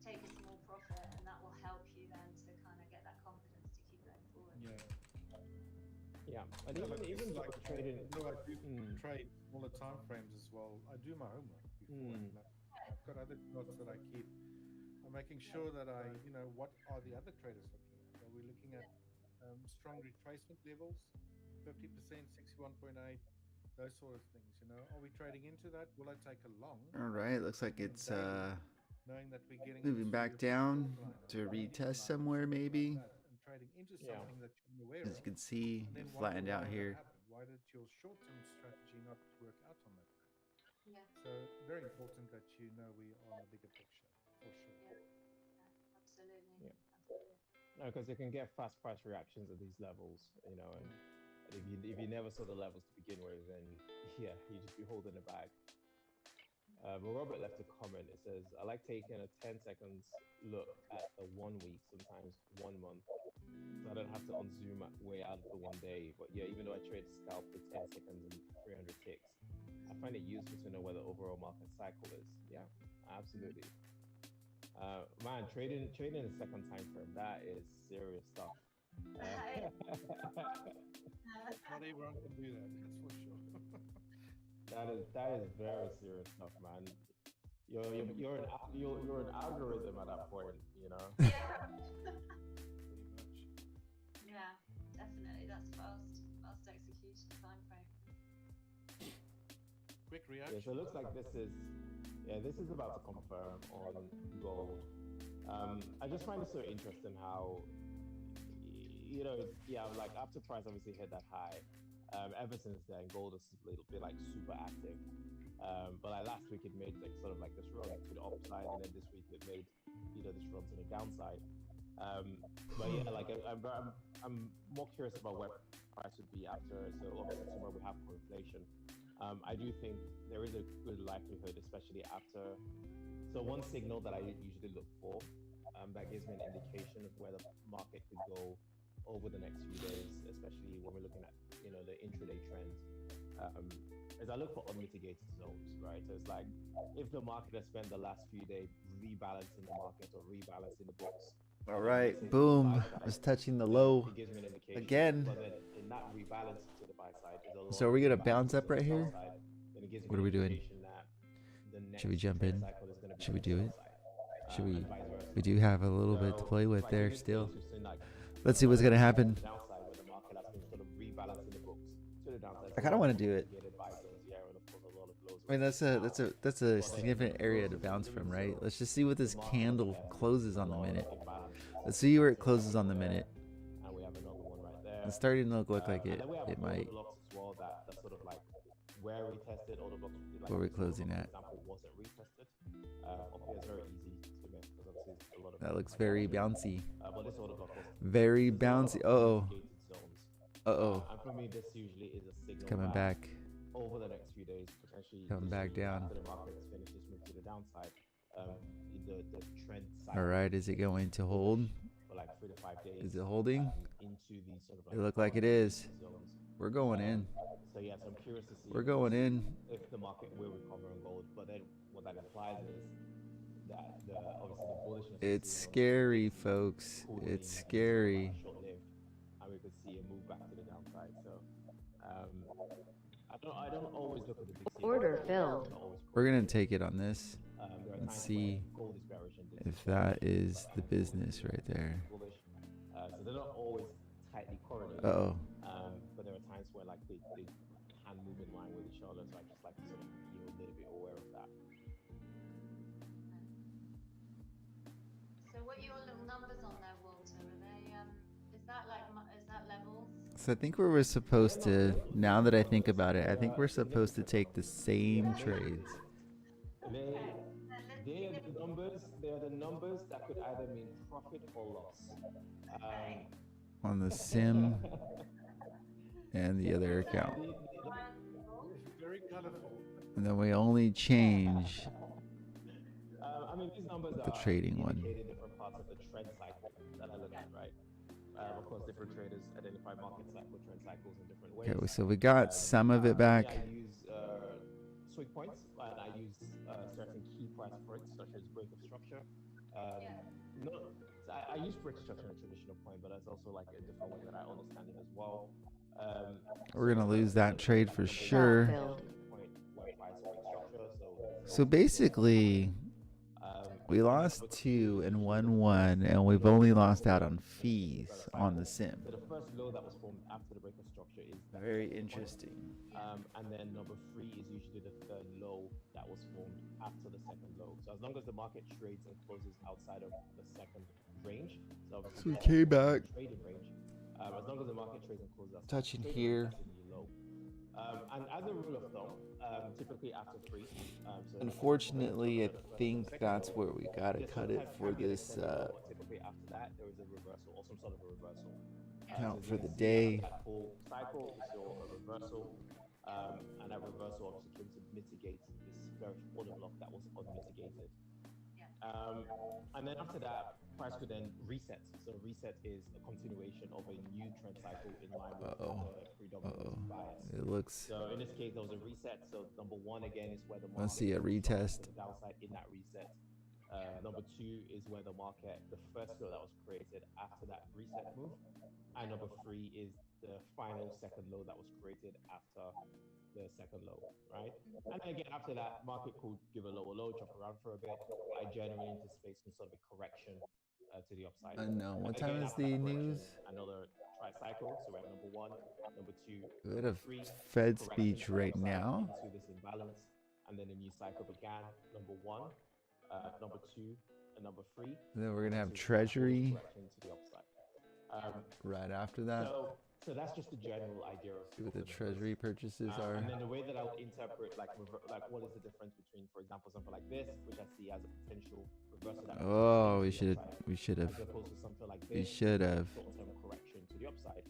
D: take a small profit, and that will help you then to kind of get that confidence to keep going forward.
E: Yeah, and even like trading.
F: I do trade smaller time frames as well. I do my homework before. I've got other charts that I keep. I'm making sure that what are the other traders looking at? Are we looking at strong retracement levels? 50%, 61.8, those sort of things. You know, are we trading into that? Will I take a long?
B: All right, looks like it's
F: Knowing that we're getting
B: moving
F: into
B: back
F: a
B: down
F: short line
B: to
F: or a medium
B: retest
F: line or
B: somewhere
F: something like
B: maybe.
F: that, and trading into
E: Yeah.
F: something that you're aware
B: As
F: of.
B: you can see,
F: And
B: it
F: then
B: flattened
F: wonder
B: out
F: why
B: here.
F: that happened. Why did your short-term strategy not work out on that day?
D: Yeah.
F: So very important that you know we are on the bigger picture for sure.
D: Yeah. Absolutely.
E: Yeah.
D: Absolutely.
E: No, because you can get fast price reactions at these levels, you know, and if you never saw the levels to begin with, then yeah, you just be holding the bag. But Robert left a comment. It says, I like taking a 10 seconds look at the 1 week, sometimes 1 month. So I don't have to unzoom way out of the 1 day. But yeah, even though I trade scalp with 10 seconds and 300 ticks, I find it useful to know where the overall market cycle is. Yeah, absolutely. Man, trading in the second time frame, that is serious stuff.
F: Not everyone can do that, that's for sure.
E: that is very serious stuff, man. You're an algorithm at that point, you know.
F: Pretty much.
D: Yeah, definitely. That's fast execution time frame.
F: Quick
E: Yeah,
F: reaction.
E: so it looks like this is about to confirm on gold. I just find it so interesting how, you know, like after price obviously hit that high, ever since then gold has been like super active. But like last week it made like sort of like this run to the upside, and then this week it made, you know, this run to the downside. But yeah, like I'm more curious about where price would be after. So obviously tomorrow we have core inflation. I do think there is a good likelihood, especially after. So one signal that I usually look for, that gives me an indication of where the market could go over the next few days, especially when we're looking at, you know, the intraday trends, is I look for unmitigated zones, right? So it's like if the market has spent the last few days rebalancing the market or rebalancing the books.
B: All right, boom. Was touching the low
E: It gives me an indication.
B: again.
E: But then in that rebalance to the buy side, there's a lot
B: So are we gonna
E: of
B: bounce
E: rebalance
B: up
E: to the
B: right
E: sell
B: here?
E: side, then it gives me
B: What are
E: an
B: we doing?
E: indication that the next
B: Should we jump
E: trend
B: in?
E: cycle is gonna be
B: Should we
E: on the
B: do
E: sell
B: it?
E: side,
B: Should we?
E: and vice versa.
B: We do have a little bit to
E: So,
B: play with
E: like,
B: there
E: in this
B: still.
E: case, we've seen, like,
B: Let's see what's gonna happen.
E: downside where the market has been sort of rebalancing the books to the downside.
B: I kind of want to do it.
E: Gated buy zones here, and of course a lot of lows
B: I mean,
E: right
B: that's a significant area to bounce from, right? Let's just see what this candle closes on the minute. Let's see where it closes on the minute.
E: And we have another one right there.
B: It's starting to look like
E: And
B: it.
E: then we have
B: It
E: all the
B: might.
E: blocks as well that sort of like where we tested all the blocks. Like,
B: Where we're
E: this one,
B: closing
E: for
B: at.
E: example, wasn't retested. Up here is very easy to miss because obviously it's a lot of.
B: That looks very bouncy.
E: But this order block was
B: Very
E: there's a lot of
B: bouncy. Uh-oh.
E: unmitigated zones.
B: Uh-oh.
E: And for me, this usually is a signal
B: Coming
E: that
B: back.
E: over the next few days, potentially
B: Coming
E: this
B: back
E: week,
B: down.
E: after the market has finished this move to the downside, the trend side
B: All right, is it going to hold?
E: for like 3 to 5 days.
B: Is it holding?
E: Into these sort of
B: It look like it is.
E: zones.
B: We're going in.
E: So yes, I'm curious to see.
B: We're going in.
E: If the market will recover on gold, but then what that implies is that obviously the bullishness.
B: It's scary, folks. It's scary.
E: Short-lived, and we could see a move back to the downside. So I don't always look at the big signals.
C: Order filled.
B: We're gonna take it on this
E: There are
B: and
E: times
B: see
E: when gold is bearish and this
B: if that is the business right there.
E: bullish. So they're not always tightly correlated.
B: Uh-oh.
E: But there are times where like they can move in line with each other. So I just like to sort of be a little bit aware of that.
D: So what are your little numbers on there, Walter? Are they is that levels?
B: So I think we were supposed to, now that I think about it, I think we're supposed to take the same trades.
E: They are the numbers. They are the numbers that could either mean profit or loss.
B: On the sim and the other account.
F: Very colorful.
B: And then we only change
E: I mean, these numbers
B: the
E: are
B: trading one.
E: indicating different parts of the trend cycle that I look at, right? Of course, different traders identify market cycle, trend cycles in different ways.
B: Okay, so we got some of it back.
E: I use swing points, and I use certain key price points, such as break of structure. I use break of structure in a traditional point, but there's also like a different way that I understand it as well.
B: We're gonna lose that trade for sure.
C: Filled.
B: So basically, We lost 2 and won 1, and we've only lost out on fees on the sim.
E: So the first low that was formed after the breaker structure is that
B: Very
E: second point.
B: interesting.
E: And then number 3 is usually the third low that was formed after the second low. So as long as the market trades and closes outside of the second range, so obviously
B: So came back.
E: trading range, as long as the market trades and closes outside
B: Touching
E: the trading
B: here.
E: range, that's a new low. And as a rule of thumb, typically after 3. So
B: Unfortunately, I think
E: second
B: that's
E: low,
B: where we gotta
E: this
B: cut it
E: sometimes
B: for
E: can be an
B: this
E: extended low, but typically after that there is a reversal or some sort of a reversal.
B: count
E: So
B: for
E: as you
B: the
E: can see,
B: day.
E: that whole cycle is your reversal, and that reversal obviously came to mitigate this bearish order block that was unmitigated. And then after that, price could then reset. So reset is a continuation of a new trend cycle in line with the predominant bias.
B: It looks.
E: So in this case, there was a reset. So number 1 again is where the
B: Let's
E: market
B: see a
E: started
B: retest.
E: to the downside in that reset. Number 2 is where the market, the first low that was created after that reset move, and number 3 is the final second low that was created after the second low, right? And then again after that, market could give a lower low, jump around for a bit. I generally anticipate some sort of a correction to the upside.
B: I know. What
E: Again,
B: time is
E: after
B: the
E: that correction,
B: news?
E: another tri cycle. So we have number 1, number 2,
B: We had
E: number
B: a
E: 3.
B: Fed
E: correction
B: speech
E: to the
B: right
E: upside
B: now.
E: into this imbalance, and then a new cycle began. Number 1, number 2, and number 3.
B: Then we're gonna have
E: This is
B: Treasury
E: correction to the upside.
B: right after that.
E: So that's just the general idea of
B: See what the
E: numbers.
B: Treasury purchases are.
E: And then the way that I would interpret, like what is the difference between, for example, something like this, which I see as a potential reversal. That
B: Oh,
E: to
B: we
E: the
B: should
E: upside,
B: have.
E: as opposed to something like
B: We
E: this,
B: should have.
E: short-term correction to the upside.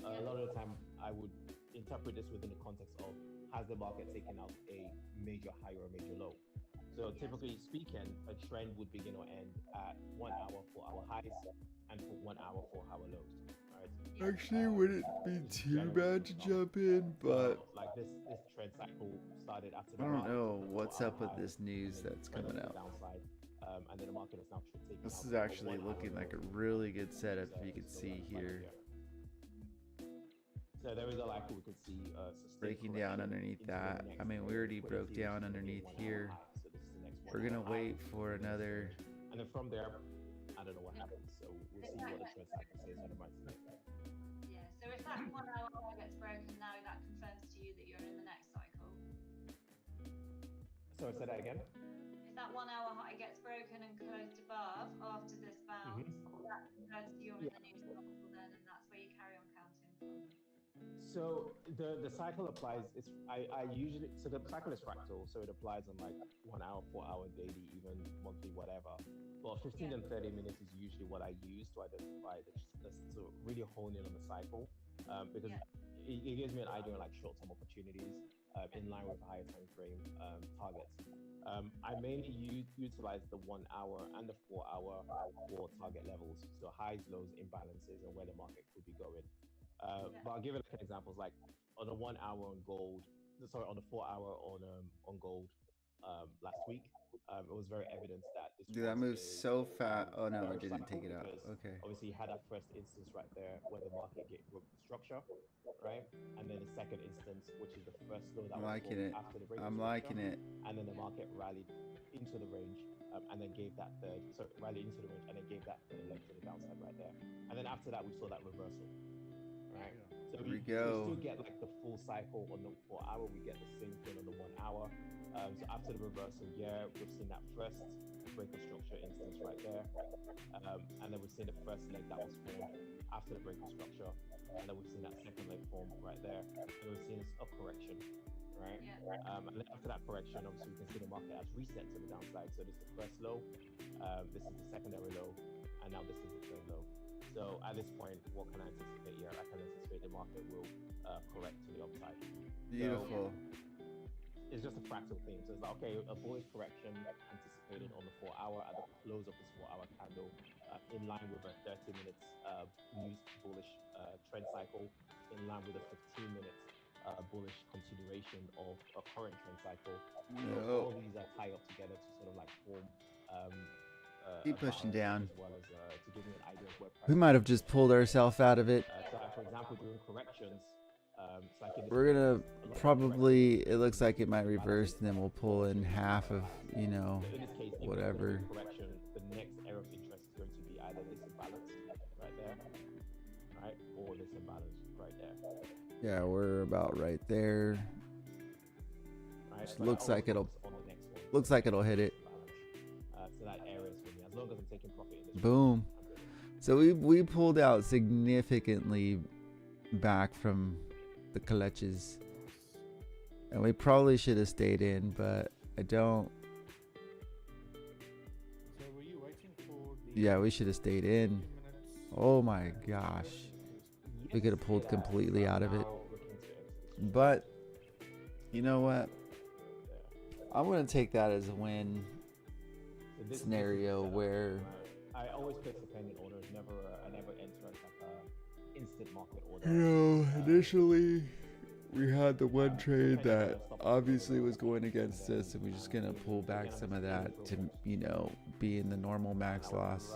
E: A lot of the time, I would interpret this within the context of, has the market taken out a major high or a major low? So typically speaking, a trend would begin or end at 1 hour for our highs and for 1 hour for our lows. Right?
B: Actually, wouldn't be too bad to jump in, but
E: like this trend cycle started after
B: I
E: the
B: don't
E: market
B: know
E: took
B: what's
E: our
B: up with
E: high,
B: this news
E: and then
B: that's
E: went
B: coming
E: to the
B: out.
E: downside, and then the market is now taking
B: This
E: out
B: is
E: a
B: actually
E: 1 hour
B: looking like a
E: low.
B: really good setup if you could see here.
E: So there is a likely we could see sustained
B: Breaking down
E: correction
B: underneath
E: into the
B: that.
E: next
B: I mean, we already broke
E: liquidity,
B: down
E: which is gonna be
B: underneath
E: 1 hour
B: here.
E: high. So this is the next
B: We're
E: 1
B: gonna
E: hour high,
B: wait for another.
E: and then from there, I don't know what happens. So we'll see what the trend cycle says on the market.
D: Yeah, so if that 1 hour high gets broken now, that confirms to you that you're in the next cycle.
E: So say that again.
D: If that 1 hour high gets broken and closed above after this bounce, that confirms to you're in the new cycle then, and that's where you carry on counting from.
E: So the cycle applies. I usually, so the cycle is fractal, so it applies on like 1 hour, 4 hour, daily, even monthly, whatever. But 15 and 30 minutes is usually what I use to identify to really hone in on the cycle, because it gives me an idea of like short-term opportunities in line with higher time frame targets. I mainly utilize the 1 hour and the 4 hour for target levels, so highs, lows, imbalances, and where the market could be going. But I'll give it like examples, like on the 1 hour on gold, on the 4 hour on gold last week, it was very evident that this
B: Dude, that
E: was
B: moves
E: a
B: so fast. Oh no, I
E: bearish
B: didn't
E: cycle
B: take it out.
E: because
B: Okay.
E: obviously you had that first instance right there where the market broke the structure, right? And then the second instance, which is the first low that
B: I'm
E: was
B: liking
E: formed
B: it.
E: after the break of
B: I'm
E: structure,
B: liking it.
E: and then the market rallied into the range, and then gave that rallied into the range and then gave that third leg to the downside right there. And then after that we saw that reversal, right? So
B: Here we
E: we
B: go.
E: still get like the full cycle on the 4 hour. We get the same thing on the 1 hour. So after the reversal, we've seen that first break of structure instance right there, and then we've seen the first leg that was formed after the break of structure, and then we've seen that second leg form right there, and we've seen a correction, right? And then after that correction, obviously we can see the market has reset to the downside. So this is the first low, this is the secondary low, and now this is the third low. So at this point, what can I anticipate here? I can anticipate the market will correct to the upside.
B: Beautiful.
E: It's just a fractal theme. So it's like, okay, a bullish correction anticipated on the 4 hour at the close of this 4 hour candle, in line with a 30 minutes news bullish trend cycle, in line with a 15 minutes bullish continuation of a current trend cycle. All these are tied up together to sort of like form
B: Keep pushing down.
E: as well as to give me an idea of where
B: We
E: price
B: might have just pulled ourselves out of it.
E: so for example, during corrections, like in this
B: We're gonna
E: case, a lot of
B: probably,
E: corrections,
B: it looks like it might reverse, and then we'll pull in half of, you know,
E: in this case, even
B: whatever.
E: during correction,
B: Yeah, we're about right there.
E: Right?
B: Looks
E: I
B: like
E: always
B: it'll-
E: focus on the next one.
B: Looks like it'll hit it.
E: So that area is for me. As long as I'm taking profit in this
B: Boom.
E: trade, I'm good.
B: So we pulled out significantly back from the clutches, and we probably should have stayed in, but I don't.
F: So were you waiting for the
B: Yeah, we should have stayed in.
F: 15 minutes?
B: Oh my gosh, we could have pulled
E: Yeah,
B: completely
E: but
B: out of it.
E: now looking to exit.
B: But you know what?
E: Yeah.
B: I'm gonna take that as a win
E: So this is
B: scenario
E: the setup,
B: where.
E: right? I always place dependent orders. I never enter as like a instant market order.
B: Initially we had the one trade that obviously was going against us, and we're just gonna pull back some of that to, be in the normal max loss,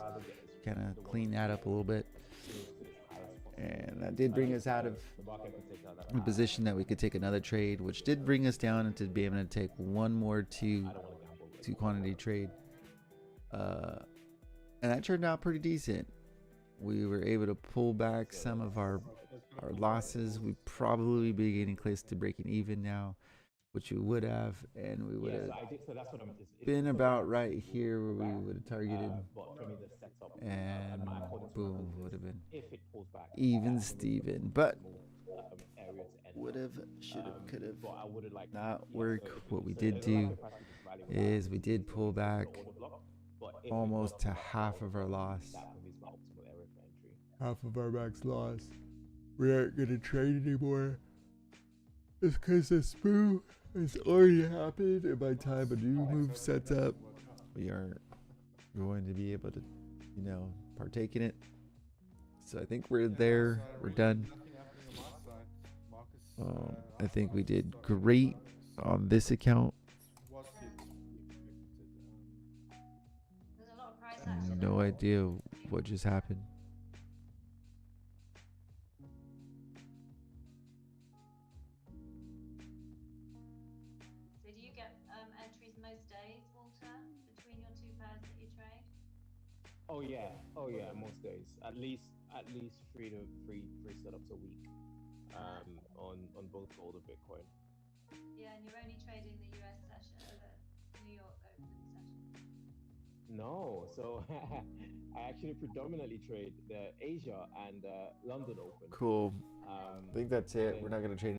B: kind of clean that up a little bit. And that did bring us out of a position that we could take another trade, which did bring us down into being able to take one more two quantity trade. And that turned out pretty decent. We were able to pull back some of our losses. We probably be getting close to breaking even now, which we would have, and we would have been about right here where we would have targeted, and boom, would have been even Steven. But would have, should have, could have not work. What we did do is we did pull back almost to half of our loss. Half of our max loss. We aren't gonna trade anymore. It's because the spoo has already happened, and by the time a new move sets up, we aren't going to be able to, partake in it. So I think we're there. We're done.
F: Nothing happening on my side. Marcus,
B: I think we did great on this account.
F: was to expected.
D: There's a lot of price action.
B: No idea what just happened.
D: So do you get entries most days, Walter, between your two pairs that you trade?
E: Oh yeah, most days. At least three setups a week. On both gold and Bitcoin.
D: Yeah, and you're only trading the US session, the New York Open session.
E: No, so I actually predominantly trade the Asia and London Open.
B: Cool.
E: I
B: I think that's it. We're not gonna trade